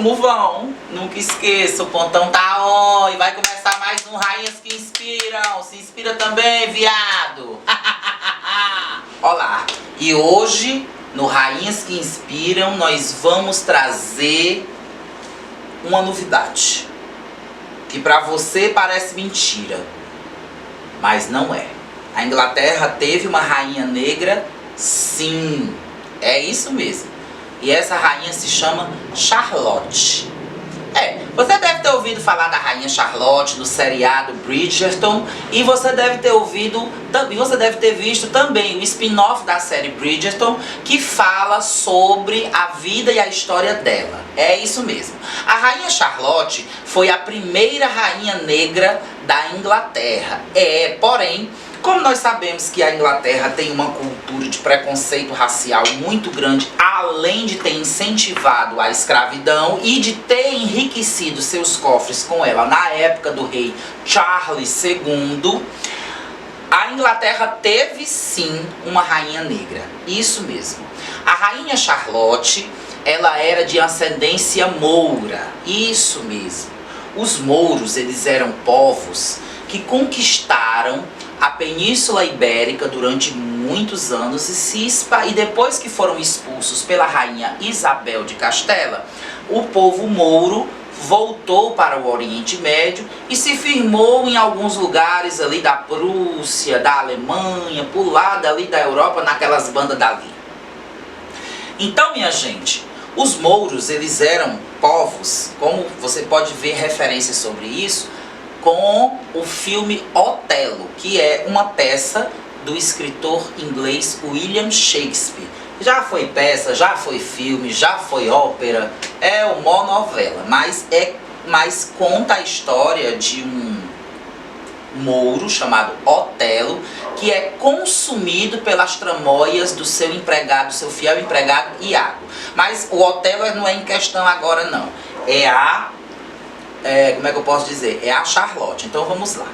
como vão? Nunca esqueça, o pontão tá on e vai começar mais um Rainhas que Inspiram. Se inspira também, viado! Olá! E hoje, no Rainhas que Inspiram, nós vamos trazer uma novidade. Que pra você parece mentira, mas não é. A Inglaterra teve uma rainha negra, sim, é isso mesmo. E essa rainha se chama Charlotte. Você deve ter ouvido falar da rainha Charlotte no seriado Bridgerton. E você deve ter visto também o spin-off da série Bridgerton, que fala sobre a vida e a história dela. É isso mesmo. A rainha Charlotte foi a primeira rainha negra da Inglaterra. Porém, como nós sabemos que a Inglaterra tem uma cultura de preconceito racial muito grande, além de ter incentivado a escravidão e de ter enriquecido seus cofres com ela na época do rei Charles II, a Inglaterra teve sim uma rainha negra. Isso mesmo. A rainha Charlotte, ela era de ascendência moura. Isso mesmo. Os mouros, eles eram povos que conquistaram a Península Ibérica durante muitos anos e depois que foram expulsos pela rainha Isabel de Castela, o povo mouro voltou para o Oriente Médio e se firmou em alguns lugares ali da Prússia, da Alemanha, por lá dali da Europa, naquelas bandas dali. Então, minha gente, os mouros, eles eram povos, como você pode ver referências sobre isso, com o filme Otelo, que é uma peça do escritor inglês William Shakespeare. Já foi peça, já foi filme, já foi ópera, é uma novela, mas conta a história de um mouro chamado Otelo, que é consumido pelas tramóias do seu empregado, seu fiel empregado Iago. Mas o Otelo não é em questão agora não, como é que eu posso dizer? É a Charlotte. Então vamos lá.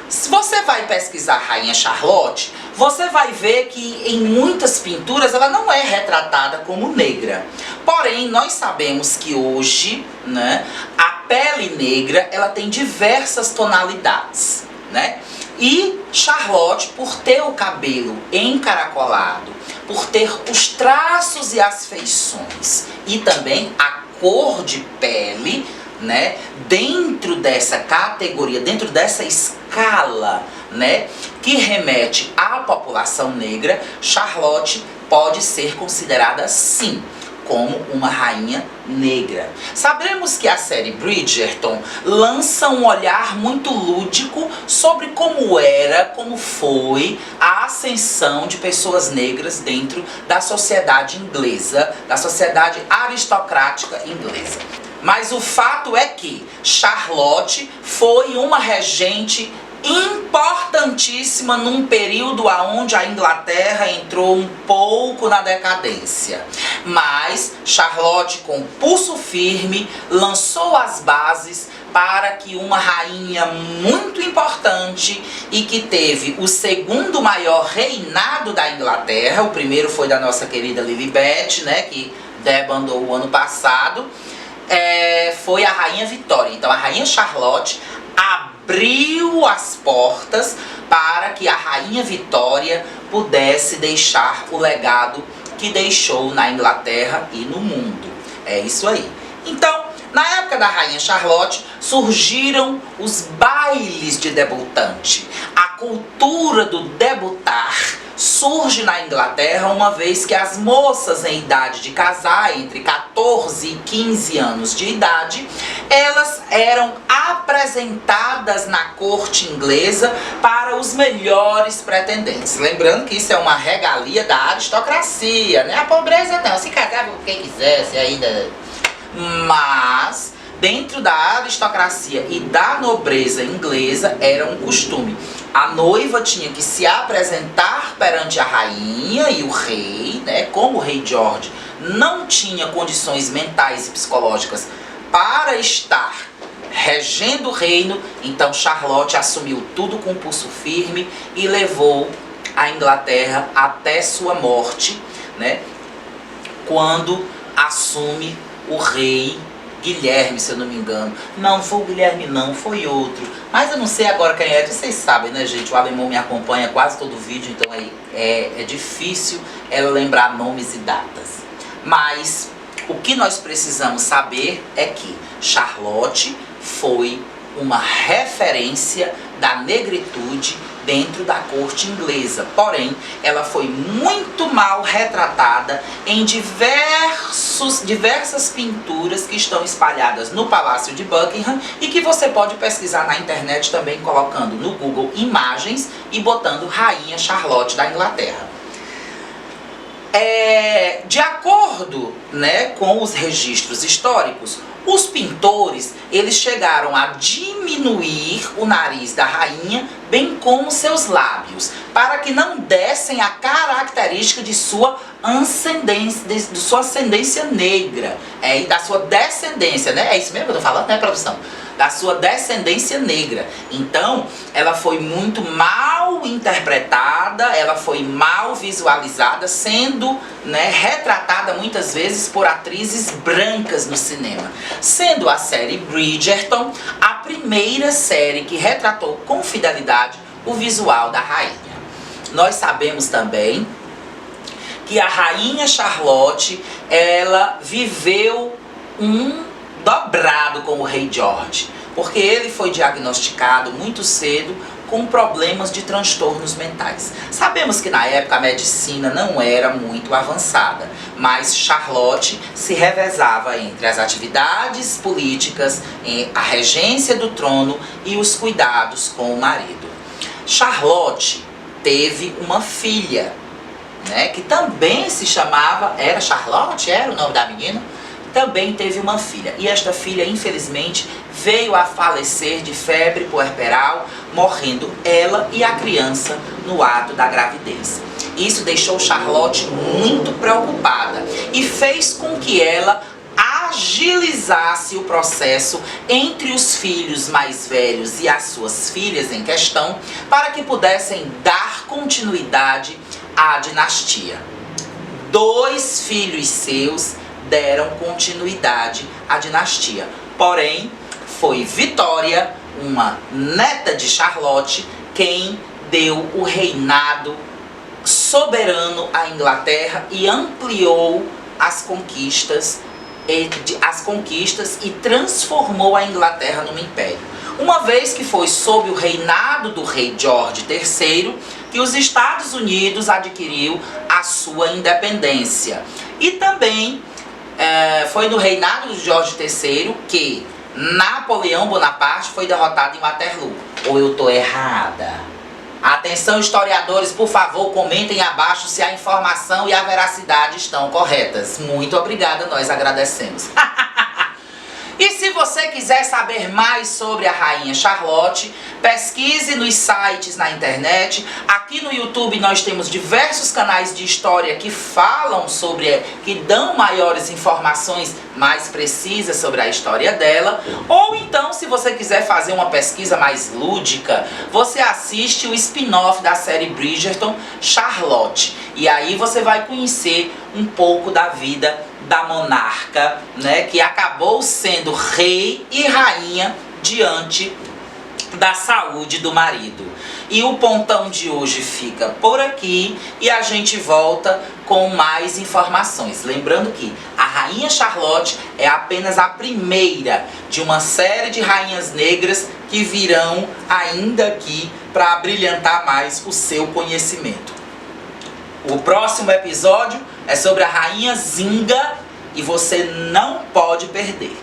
Se você vai pesquisar a rainha Charlotte, você vai ver que em muitas pinturas ela não é retratada como negra. Porém, nós sabemos que hoje, né, a pele negra ela tem diversas tonalidades, né? E Charlotte, por ter o cabelo encaracolado, por ter os traços e as feições e também a cor de pele, né, dentro dessa categoria, dentro dessa escala, né, que remete à população negra, Charlotte pode ser considerada sim como uma rainha negra. Sabemos que a série Bridgerton lança um olhar muito lúdico sobre como foi a ascensão de pessoas negras dentro da sociedade inglesa, da sociedade aristocrática inglesa. Mas o fato é que Charlotte foi uma regente importantíssima num período onde a Inglaterra entrou um pouco na decadência. Mas Charlotte, com pulso firme, lançou as bases para que uma rainha muito importante e que teve o segundo maior reinado da Inglaterra, o primeiro foi da nossa querida Lilibet, né, que debandou o ano passado, foi a rainha Vitória. Então a rainha Charlotte abriu as portas para que a rainha Vitória pudesse deixar o legado que deixou na Inglaterra e no mundo. É isso aí. Então, na época da rainha Charlotte, surgiram os bailes de debutante. A cultura do debutar surge na Inglaterra uma vez que as moças em idade de casar, entre 14 e 15 anos de idade, elas eram apresentadas na corte inglesa para os melhores pretendentes. Lembrando que isso é uma regalia da aristocracia, né? A pobreza não, se casava com quem quisesse ainda. Mas dentro da aristocracia e da nobreza inglesa era um costume. A noiva tinha que se apresentar perante a rainha e o rei, né? Como o rei George não tinha condições mentais e psicológicas para estar regendo o reino, então Charlotte assumiu tudo com pulso firme e levou a Inglaterra até sua morte, né? Quando assume o rei Guilherme, se eu não me engano. Não foi o Guilherme não, foi outro. Mas eu não sei agora quem é, vocês sabem, né, gente? O alemão me acompanha quase todo vídeo, então aí é difícil lembrar nomes e datas. Mas o que nós precisamos saber é que Charlotte foi uma referência da negritude dentro da corte inglesa. Porém, ela foi muito mal retratada em diversas pinturas que estão espalhadas no Palácio de Buckingham e que você pode pesquisar na internet também colocando no Google imagens e botando Rainha Charlotte da Inglaterra. De acordo, né, com os registros históricos, os pintores, eles chegaram a diminuir o nariz da rainha, bem como seus lábios, para que não dessem a característica de sua ascendência negra, e da sua descendência, né? É isso mesmo que eu tô falando, né, produção? Da sua descendência negra. Então, ela foi muito mal interpretada, ela foi mal visualizada, sendo, né, retratada muitas vezes por atrizes brancas no cinema. Sendo a série Bridgerton a primeira série que retratou com fidelidade o visual da rainha. Nós sabemos também que a rainha Charlotte, ela viveu um dobrado com o rei George, porque ele foi diagnosticado muito cedo com problemas de transtornos mentais. Sabemos que na época a medicina não era muito avançada, mas Charlotte se revezava entre as atividades políticas, a regência do trono e os cuidados com o marido. Charlotte teve uma filha, né, que também se chamava, era Charlotte, era o nome da menina? Também teve uma filha, e esta filha infelizmente veio a falecer de febre puerperal, morrendo ela e a criança no ato da gravidez. Isso deixou Charlotte muito preocupada e fez com que ela agilizasse o processo entre os filhos mais velhos e as suas filhas em questão, para que pudessem dar continuidade à dinastia. 2 filhos seus deram continuidade à dinastia. Porém, foi Vitória, uma neta de Charlotte, quem deu o reinado soberano à Inglaterra e ampliou as conquistas e transformou a Inglaterra num império. Uma vez que foi sob o reinado do rei George III que os Estados Unidos adquiriu a sua independência. E também foi no reinado de George III que Napoleão Bonaparte foi derrotado em Waterloo. Ou eu tô errada? Atenção, historiadores, por favor, comentem abaixo se a informação e a veracidade estão corretas. Muito obrigada, nós agradecemos. E se você quiser saber mais sobre a Rainha Charlotte, pesquise nos sites na internet. Aqui no YouTube nós temos diversos canais de história que falam sobre, que dão maiores informações mais precisas sobre a história dela. Ou então, se você quiser fazer uma pesquisa mais lúdica, você assiste o spin-off da série Bridgerton, Charlotte. E aí você vai conhecer um pouco da vida da monarca, né, que acabou sendo rei e rainha diante da saúde do marido. E o pontão de hoje fica por aqui e a gente volta com mais informações. Lembrando que a Rainha Charlotte é apenas a primeira de uma série de rainhas negras que virão ainda aqui para brilhantar mais o seu conhecimento. O próximo episódio é sobre a Rainha Zinga e você não pode perder.